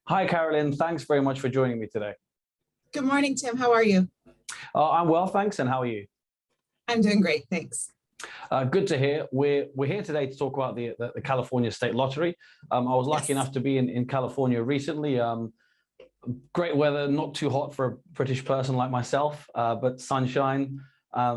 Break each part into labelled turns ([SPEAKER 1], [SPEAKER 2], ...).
[SPEAKER 1] Hi, Carolyn. Thanks very much for joining me today.
[SPEAKER 2] Good morning, Tim. How are you?
[SPEAKER 1] I'm well, thanks. And how are you?
[SPEAKER 2] I'm doing great, thanks.
[SPEAKER 1] Good to hear. We're here today to talk about the California State Lottery. I was lucky enough to be in California recently. Great weather, not too hot for a British person like myself, but sunshine.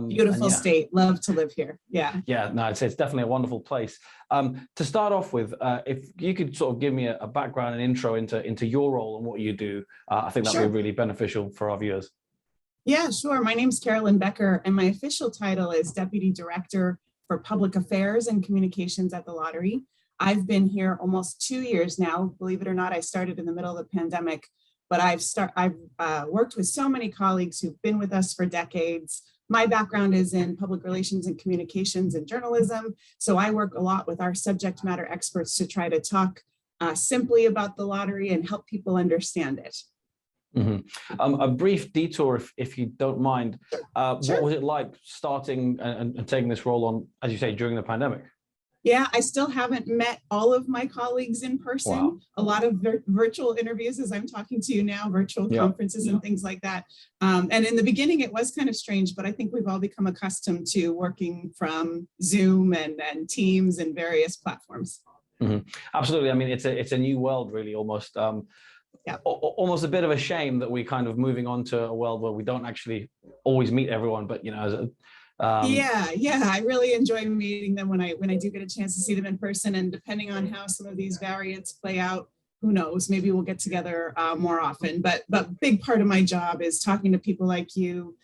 [SPEAKER 2] Beautiful state. Love to live here. Yeah.
[SPEAKER 1] Yeah, no, it's definitely a wonderful place. To start off with, if you could sort of give me a background and intro into your role and what you do, I think that would be really beneficial for our viewers.
[SPEAKER 2] Yeah, sure. My name is Carolyn Becker, and my official title is Deputy Director for Public Affairs and Communications at the Lottery. I've been here almost 2 years now. Believe it or not, I started in the middle of the pandemic, but I've worked with so many colleagues who've been with us for decades. My background is in public relations and communications and journalism, so I work a lot with our subject matter experts to try to talk simply about the lottery and help people understand it.
[SPEAKER 1] A brief detour, if you don't mind.
[SPEAKER 2] Sure.
[SPEAKER 1] What was it like starting and taking this role on, as you say, during the pandemic?
[SPEAKER 2] Yeah, I still haven't met all of my colleagues in person. Wow. A lot of virtual interviews as I'm talking to you now, virtual conferences and things like that. And in the beginning, it was kind of strange, but I think we've all become accustomed to working from Zoom and Teams and various platforms.
[SPEAKER 1] Absolutely. I mean, it's a new world, really, almost. Almost a bit of a shame that we're kind of moving on to a world where we don't actually always meet everyone, but
[SPEAKER 2] I really enjoy meeting them when I do get a chance to see them in person. And depending on how some of these variants play out, who knows, maybe we'll get together more often. But big part of my job is talking to people like you,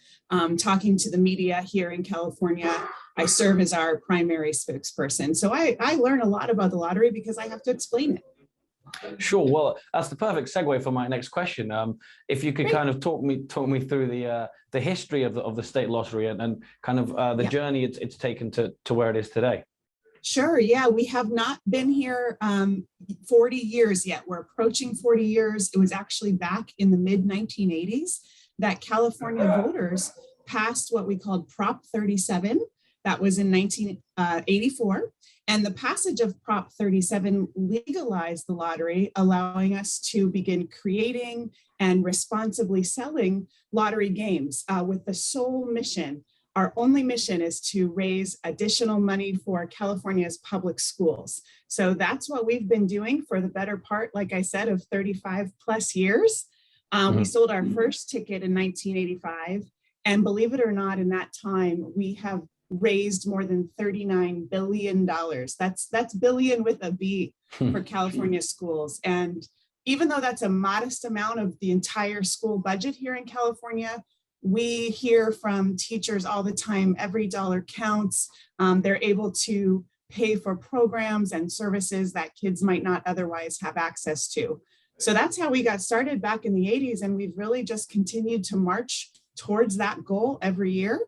[SPEAKER 2] talking to the media here in California. I serve as our primary spokesperson. So I learn a lot about the lottery because I have to explain it.
[SPEAKER 1] Sure. Well, that's the perfect segue for my next question. If you could kind of talk me through the history of the state lottery and kind of the journey it's taken to where it is today.
[SPEAKER 2] Sure. Yeah, we have not been here 40 years yet. We're approaching 40 years. It was actually back in the mid 1980s that California voters passed what we called Prop 37. That was in 1984. And the passage of Prop 37 legalized the lottery, allowing us to begin creating and responsibly selling lottery games with the sole mission. Our only mission is to raise additional money for California's public schools. So that's what we've been doing for the better part, like I said, of 35 plus years. We sold our first ticket in 1985. And believe it or not, in that time, we have raised more than $39 billion. That's billion with a B for California schools. And even though that's a modest amount of the entire school budget here in California, we hear from teachers all the time, every dollar counts. They're able to pay for programs and services that kids might not otherwise have access to. So that's how we got started back in the 80s. And we've really just continued to march towards that goal every year.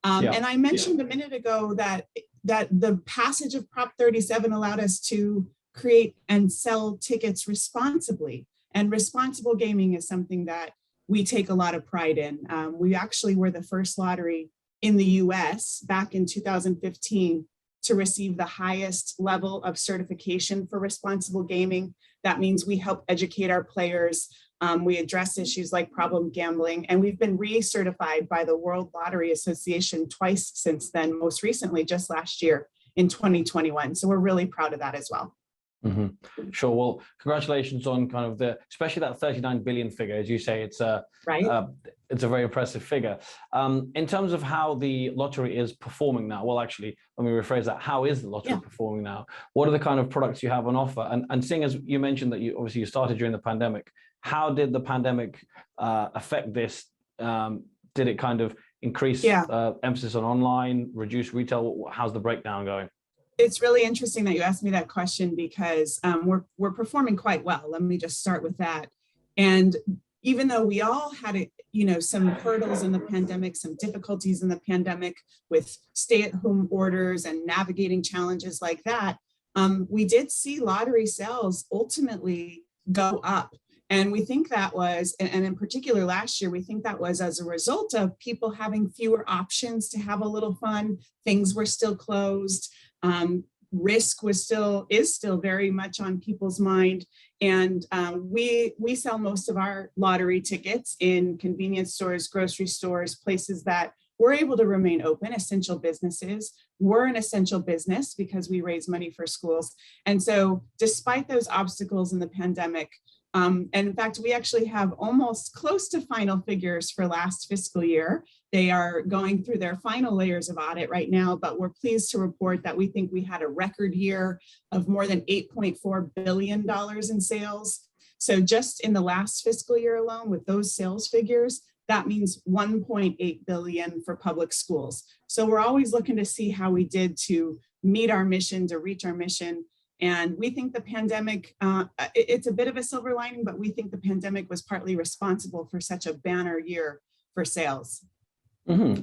[SPEAKER 2] And I mentioned a minute ago that the passage of Prop 37 allowed us to create and sell tickets responsibly. And responsible gaming is something that we take a lot of pride in. We actually were the first lottery in the US back in 2015 to receive the highest level of certification for responsible gaming. That means we help educate our players. We address issues like problem gambling, and we've been recertified by the World Lottery Association twice since then, most recently just last year in 2021. So we're really proud of that as well.
[SPEAKER 1] Sure. Well, congratulations on kind of especially that 39 billion figure. As you say, it's a very impressive figure. In terms of how the lottery is performing now, well, actually, let me rephrase that. How is the lottery performing now? What are the kind of products you have on offer? And seeing as you mentioned that you started during the pandemic, how did the pandemic affect this? Did it kind of increase emphasis on online, reduce retail? How's the breakdown going?
[SPEAKER 2] It's really interesting that you asked me that question because we're performing quite well. Let me just start with that. And even though we all had some hurdles in the pandemic, some difficulties in the pandemic with stay-at-home orders and navigating challenges like that, we did see lottery sales ultimately go up. And we think that was, and in particular last year, we think that was as a result of people having fewer options to have a little fun. Things were still closed. risk is still very much on people's mind. And we sell most of our lottery tickets in convenience stores, grocery stores, places that we're able to remain open, essential businesses. We're an essential business because we raise money for schools. And so despite those obstacles in the pandemic, and in fact, we actually have almost close to final figures for last fiscal year. They are going through their final layers of audit right now, but we're pleased to report that we think we had a record year of more than $8.4 billion in sales. So just in the last fiscal year alone, with those sales figures, that means 1.8 billion for public schools. So we're always looking to see how we did to meet our mission, to reach our mission. And we think the pandemic, it's a bit of a silver lining, but we think the pandemic was partly responsible for such a banner year for sales.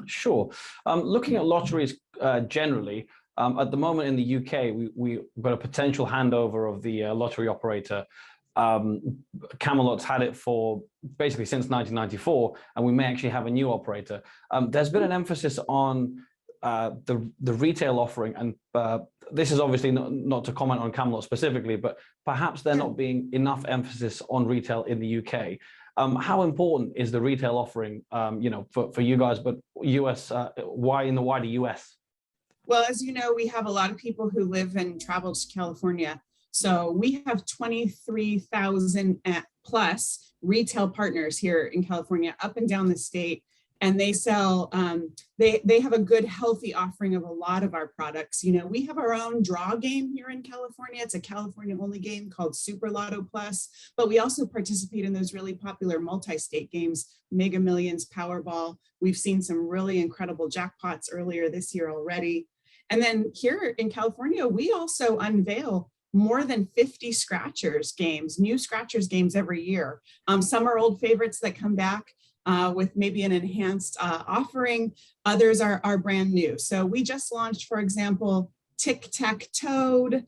[SPEAKER 1] Sure. Looking at lotteries generally, at the moment in the UK, we've got a potential handover of the lottery operator. Camelot's had it for basically since 1994, and we may actually have a new operator. There's been an emphasis on the retail offering, and this is obviously not to comment on Camelot specifically, but perhaps there not being enough emphasis on retail in the UK. How important is the retail offering, for you guys, but US, why in the wider US?
[SPEAKER 2] Well, as you know, we have a lot of people who live and travel to California. So we have 23,000 plus retail partners here in California, up and down the state. And they sell, they have a good, healthy offering of a lot of our products. You know, we have our own draw game here in California. It's a California only game called Super Lotto Plus, but we also participate in those really popular multi-state games, Mega Millions, Powerball. We've seen some really incredible jackpots earlier this year already. And then here in California, we also unveil more than 50 Scratchers games, new Scratchers games every year. Some are old favorites that come back with maybe an enhanced offering. Others are brand new. So we just launched, for example, Tic-Tac-Toad,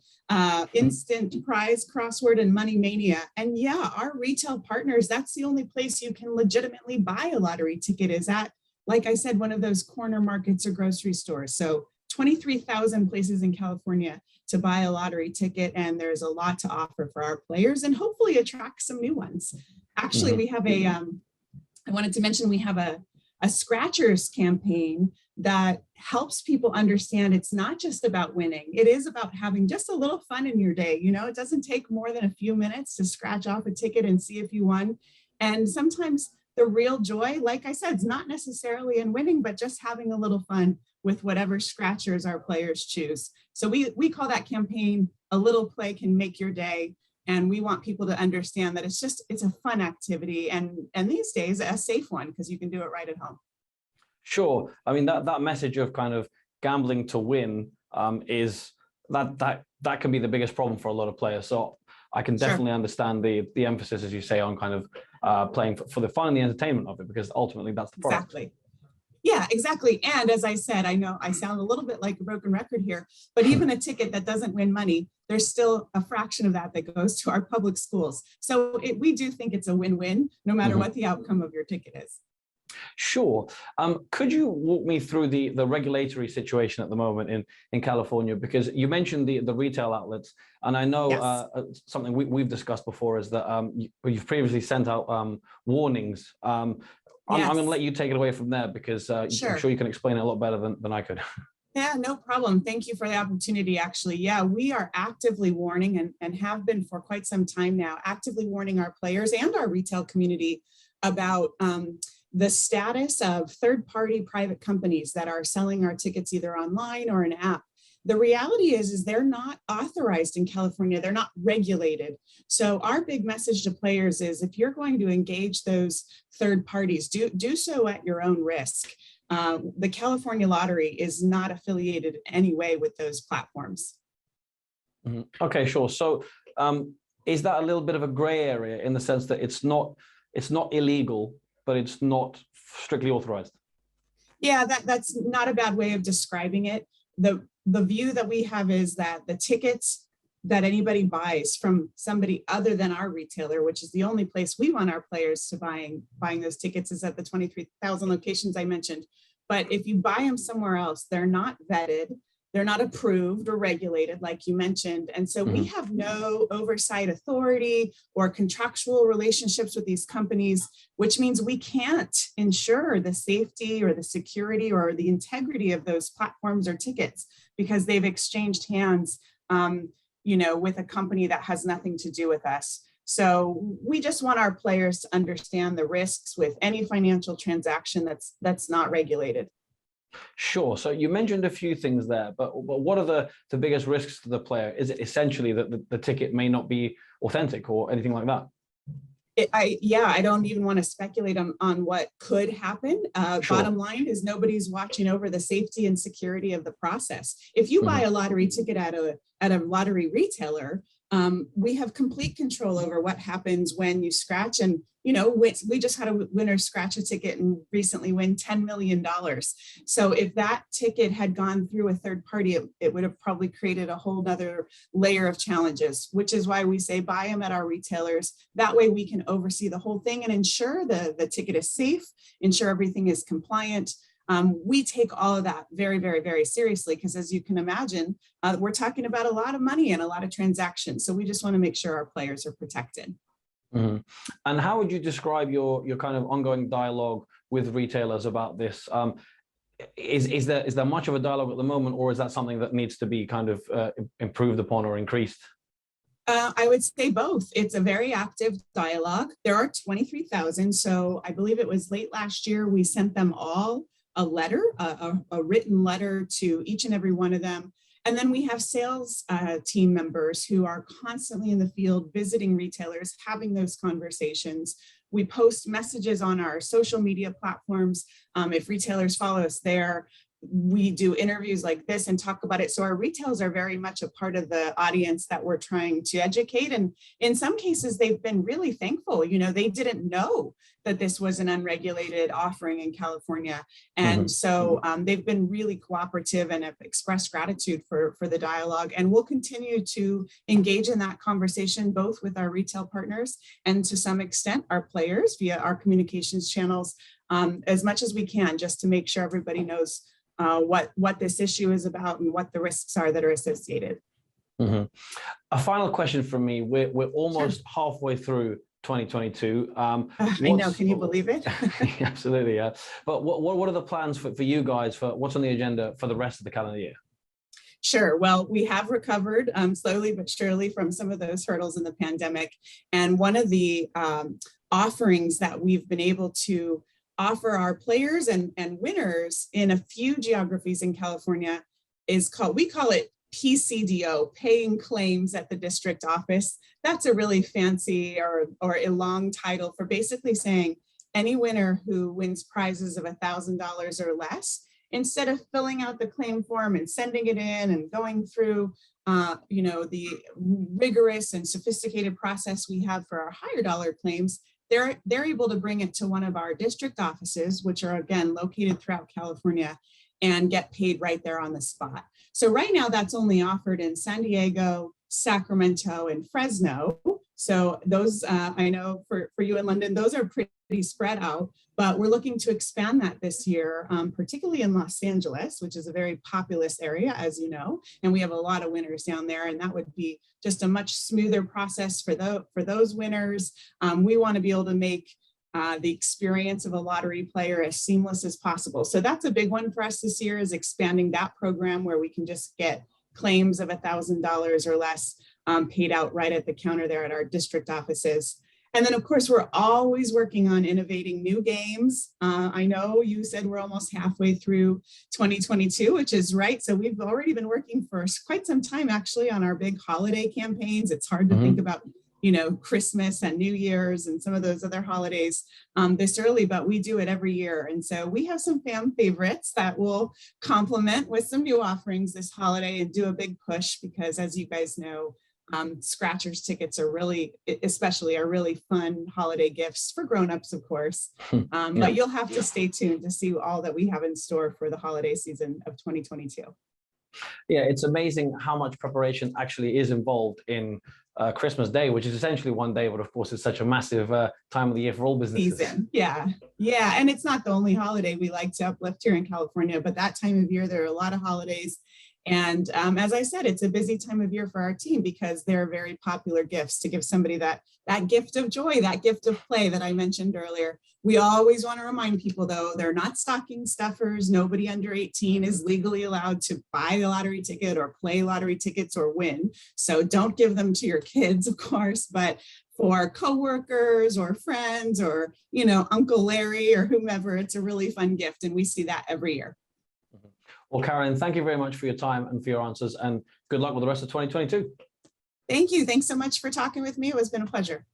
[SPEAKER 2] Instant Prize Crossword, and Money Mania. And yeah, our retail partners, that's the only place you can legitimately buy a lottery ticket is at, like I said, one of those corner markets or grocery stores. So 23,000 places in California to buy a lottery ticket, and there's a lot to offer for our players and hopefully attract some new ones. Actually, we have I wanted to mention we have a Scratchers campaign that helps people understand it's not just about winning. It is about having just a little fun in your day. You know, it doesn't take more than a few minutes to scratch off a ticket and see if you won. And sometimes the real joy, like I said, is not necessarily in winning, but just having a little fun with whatever Scratchers our players choose. So we call that campaign, A Little Play Can Make Your Day. And we want people to understand that it's a fun activity, and these days a safe one, because you can do it right at home.
[SPEAKER 1] Sure. I mean, that message of kind of gambling to win is that can be the biggest problem for a lot of players. So I can definitely understand the emphasis, as you say, on kind of playing for the fun and the entertainment of it, because ultimately that's the product.
[SPEAKER 2] Exactly. Yeah, exactly. And as I said, I know I sound a little bit like a broken record here, but even a ticket that doesn't win money, there's still a fraction of that goes to our public schools. So we do think it's a win-win, no matter what the outcome of your ticket is.
[SPEAKER 1] Sure. Could you walk me through the regulatory situation at the moment in California? Because you mentioned the retail outlets, and I know something we've discussed before is that you've previously sent out warnings. I'm going to let you take it away from there, because I'm sure you can explain it a lot better than I could.
[SPEAKER 2] Yeah, no problem. Thank you for the opportunity, actually. Yeah, we are actively warning and have been for quite some time now, actively warning our players and our retail community about the status of third-party private companies that are selling our tickets either online or an app. The reality is they're not authorized in California. They're not regulated. So our big message to players is if you're going to engage those third parties, do so at your own risk. The California Lottery is not affiliated in any way with those platforms.
[SPEAKER 1] Okay, sure. So is that a little bit of a gray area in the sense that it's not illegal, but it's not strictly authorized?
[SPEAKER 2] Yeah, that's not a bad way of describing it. The view that we have is that the tickets that anybody buys from somebody other than our retailer, which is the only place we want our players to buying those tickets, is at the 23,000 locations I mentioned. But if you buy them somewhere else, they're not vetted. They're not approved or regulated, like you mentioned. And so we have no oversight authority or contractual relationships with these companies, which means we can't ensure the safety or the security or the integrity of those platforms or tickets because they've exchanged hands, with a company that has nothing to do with us. So we just want our players to understand the risks with any financial transaction that's not regulated.
[SPEAKER 1] Sure. So you mentioned a few things there, but what are the biggest risks to the player? Is it essentially that the ticket may not be authentic or anything like that?
[SPEAKER 2] I don't even want to speculate on what could happen.
[SPEAKER 1] Sure.
[SPEAKER 2] Bottom line is nobody's watching over the safety and security of the process. If you buy a lottery ticket at a lottery retailer, we have complete control over what happens when you scratch. And, we just had a winner scratch a ticket and recently win $10 million. So if that ticket had gone through a third party, it would have probably created a whole other layer of challenges, which is why we say buy them at our retailers. That way we can oversee the whole thing and ensure the ticket is safe, ensure everything is compliant. We take all of that very, very, very seriously because as you can imagine, we're talking about a lot of money and a lot of transactions. So we just want to make sure our players are protected.
[SPEAKER 1] And how would you describe your kind of ongoing dialogue with retailers about this? Is there much of a dialogue at the moment, or is that something that needs to be kind of improved upon or increased?
[SPEAKER 2] I would say both. It's a very active dialogue. There are 23,000. So I believe it was late last year, we sent them all a letter, a written letter to each and every one of them. And then we have sales team members who are constantly in the field visiting retailers, having those conversations. We post messages on our social media platforms. If retailers follow us there, we do interviews like this and talk about it. So our retailers are very much a part of the audience that we're trying to educate. And in some cases, they've been really thankful. They didn't know that this was an unregulated offering in California. And so they've been really cooperative and have expressed gratitude for the dialogue. And we'll continue to engage in that conversation, both with our retail partners and to some extent our players via our communications channels as much as we can, just to make sure everybody knows what this issue is about and what the risks are that are associated.
[SPEAKER 1] A final question from me. We're almost halfway through 2022.
[SPEAKER 2] I know, can you believe it?
[SPEAKER 1] Absolutely, yeah. But what are the plans for you guys, for what's on the agenda for the rest of the calendar year?
[SPEAKER 2] Sure. Well, we have recovered slowly but surely from some of those hurdles in the pandemic. And one of the offerings that we've been able to offer our players and winners in a few geographies in California we call it PCDO, paying claims at the district office. That's a really fancy or a long title for basically saying any winner who wins prizes of $1,000 or less, instead of filling out the claim form and sending it in and going through the rigorous and sophisticated process we have for our higher dollar claims, they're able to bring it to one of our district offices, which are again located throughout California, and get paid right there on the spot. So right now that's only offered in San Diego, Sacramento, and Fresno. So those, I know for you in London, those are pretty spread out, but we're looking to expand that this year, particularly in Los Angeles, which is a very populous area, as you know, and we have a lot of winners down there, and that would be just a much smoother process for those winners. We want to be able to make the experience of a lottery player as seamless as possible. So that's a big one for us this year, is expanding that program where we can just get claims of $1,000 or less paid out right at the counter there at our district offices. And then, of course, we're always working on innovating new games. I know you said we're almost halfway through 2022, which is right. So we've already been working for quite some time, actually, on our big holiday campaigns. It's hard to think about Christmas and New Year's and some of those other holidays this early, but we do it every year. And so we have some fan favorites that will complement with some new offerings this holiday and do a big push because, as you guys know, scratchers tickets are really fun holiday gifts for grown-ups, of course. But you'll have to stay tuned to see all that we have in store for the holiday season of 2022.
[SPEAKER 1] Yeah, it's amazing how much preparation actually is involved in Christmas Day, which is essentially one day, but of course it's such a massive time of the year for all businesses.
[SPEAKER 2] Season. Yeah. And it's not the only holiday we like to uplift here in California, but that time of year there are a lot of holidays. And as I said, it's a busy time of year for our team because they're very popular gifts to give somebody that gift of joy, that gift of play that I mentioned earlier. We always want to remind people, though, they're not stocking stuffers. Nobody under 18 is legally allowed to buy a lottery ticket or play lottery tickets or win. So don't give them to your kids, of course, but for coworkers or friends or, you know, Uncle Larry or whomever, it's a really fun gift. And we see that every year.
[SPEAKER 1] Well, Carolyn, thank you very much for your time and for your answers, and good luck with the rest of 2022.
[SPEAKER 2] Thank you. Thanks so much for talking with me. It has been a pleasure.